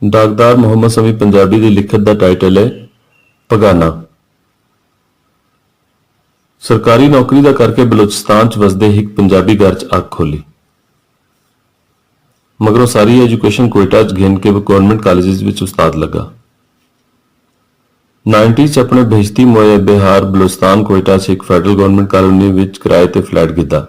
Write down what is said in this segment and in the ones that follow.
डाकदार मुहम्मद शमी पंजाबी की लिखत का टाइटल है पगाना। सरकारी नौकरी का करके बलूचिस्तान च वसदे एक पंजाबी घर च अग खोली। मगरों सारी एजुकेशन कोयटा च घेन के गवर्नमेंट कॉलेज विच उस्ताद लगा। 90s अपने भेजती मोए बिहार बलूचिस्तान कोयटा च एक फैडरल गवर्नमेंट कॉलोनी विच किराए ते फ्लैट गिद्दा।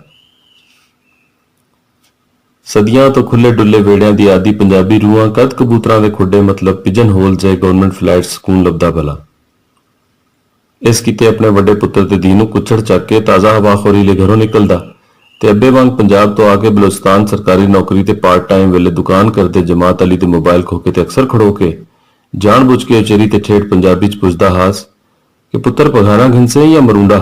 सदियां तो खुले डुले वेड़ियां दी आदि पंजाबी रूहां कद कबूतरां दे खुडे मतलब पिजन होल जय गवर्नमेंट फ्लैट सकून लभदा भला। इस किते अपने वड्डे पुत्र ते दीनू कुछड़ चक के ताजा हवाखोरी ले घरों निकलदा ते अब्बे वांग पंजाब तो आके बलूचिस्तान सरकारी नौकरी ते पार्ट टाइम वेले दुकान करदे जमात अली ते मोबाइल खोके ते अक्सर खड़ो के जान बुझ के उचेरी ते ठेठ पंजाबी च पुछदा हास कि पुत्र पघाना घिनसे या मरूंडा।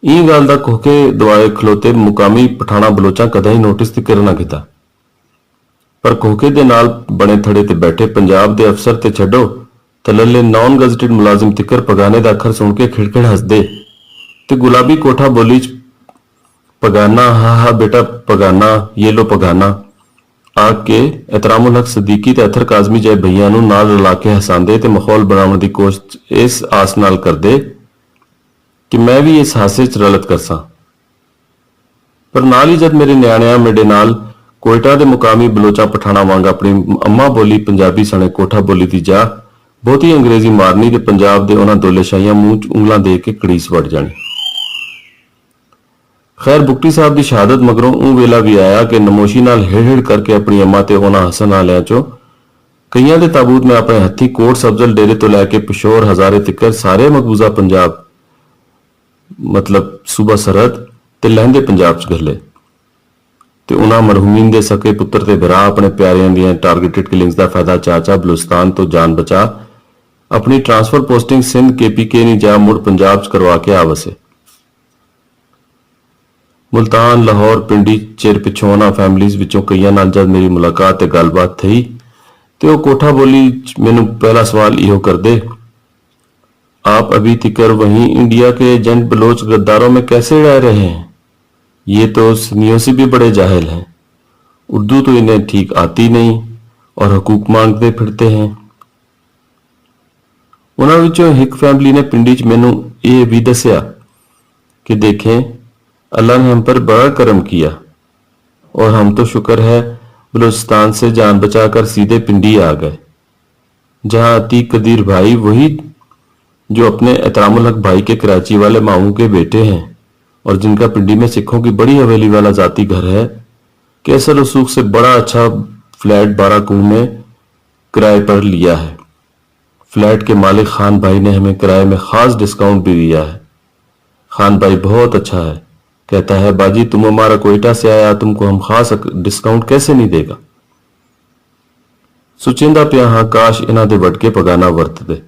ई गल दा कोके दवाए खलोते मुकामी पठाना बलोचा कदा ही नोटिस ते करना किता, पर कोके दे नाल बने थड़े ते बैठे पंजाब दे अफसर ते छड्डो तलले नॉन गजटेड मुलाजिम तिकर पगाने दा अखर सुन के खिड़खिड़ हसदे ते गुलाबी कोठा बोली च पगाना हा हा बेटा पगाना ये लो पगाना आग के एहतरामुल हक सदीकी ते अथर काजमी जय भैया नू नाल रला के हसांदे ते माहौल बनाउण दी कोशिश इस आस नाल करदे कि मैं भी इस हादसे च रलत करसा। पर नाल ही जद मेरे न्याणिया मेरे नाल कोयटा दे मुकामी बलोचा पठाना वांग अपनी अम्मा बोली पंजाबी सने कोठा बोली दी जा बहुती अंग्रेजी मारनी ते पंजाब दे उन्हां दोले शाहियां मूंह च उंगलां दे के कड़ीस वड़ जानी। खैर बुकटी साहब की शहादत मगरों ऊ वेला भी आया कि नमोशी नाल हिड़ हिड़ करके अपनी अम्मा ते उन्हां हसन आलियां चो कईयां दे ताबूत में अपने हत्थी कोट सब्जल डेरे तो लैके पिशोर हजारे तिकर सारे मकबूजा पंजाब मतलब सूबा सरहद ते लहंदे पंजाब च गले ते उन्हां मरहूमीन दे सके पुत्र ते भरा अपने प्यारियां दियां टारगेटेड किलिंग्स दा फायदा चाचा बलूचिस्तान तो जान बचा अपनी ट्रांसफर पोस्टिंग सिंध केपीके नी जा मुड़ पंजाब च करवा के आवसे। मुल्तान लाहौर पिंडी चिर पिछों उन्हां फैमिलीज विचों कईयां नाल जद मेरी मुलाकात ते गलबात थई ते वो कोठा बोली मैनू पहला सवाल इहो कर दे, आप अभी तिकर वहीं इंडिया के एजेंट बलोच गद्दारों में कैसे रह रहे हैं? ये तो सुन्नियों से भी बड़े जाहिल हैं, उर्दू तो इन्हें ठीक आती नहीं और हकूक मांगते फिरते हैं। उन्हां विचों एक फैमिली ने पिंडी च मैनू ये भी दसिया कि देखें अल्लाह ने हम पर बड़ा करम किया और हम तो शुक्र है बलूचिस्तान से जान बचाकर सीधे पिंडी आ गए, जहां अतीक कदीर भाई वही जो अपने एहतरामुल हक भाई के कराची वाले मामू के बेटे हैं और जिनका पिंडी में सिखों की बड़ी हवेली वाला जाती घर है, कैसर रसूख से बड़ा अच्छा फ्लैट 12 कुएं में किराए पर लिया है। फ्लैट के मालिक खान भाई ने हमें किराए में खास डिस्काउंट भी दिया है। खान भाई बहुत अच्छा है, कहता है बाजी तुम हमारा कोयटा से आया, तुमको हम खास डिस्काउंट कैसे नहीं देगा। सुचिंदा प्या हाँ काश इन्हां दे वटके पगाना वरत दे।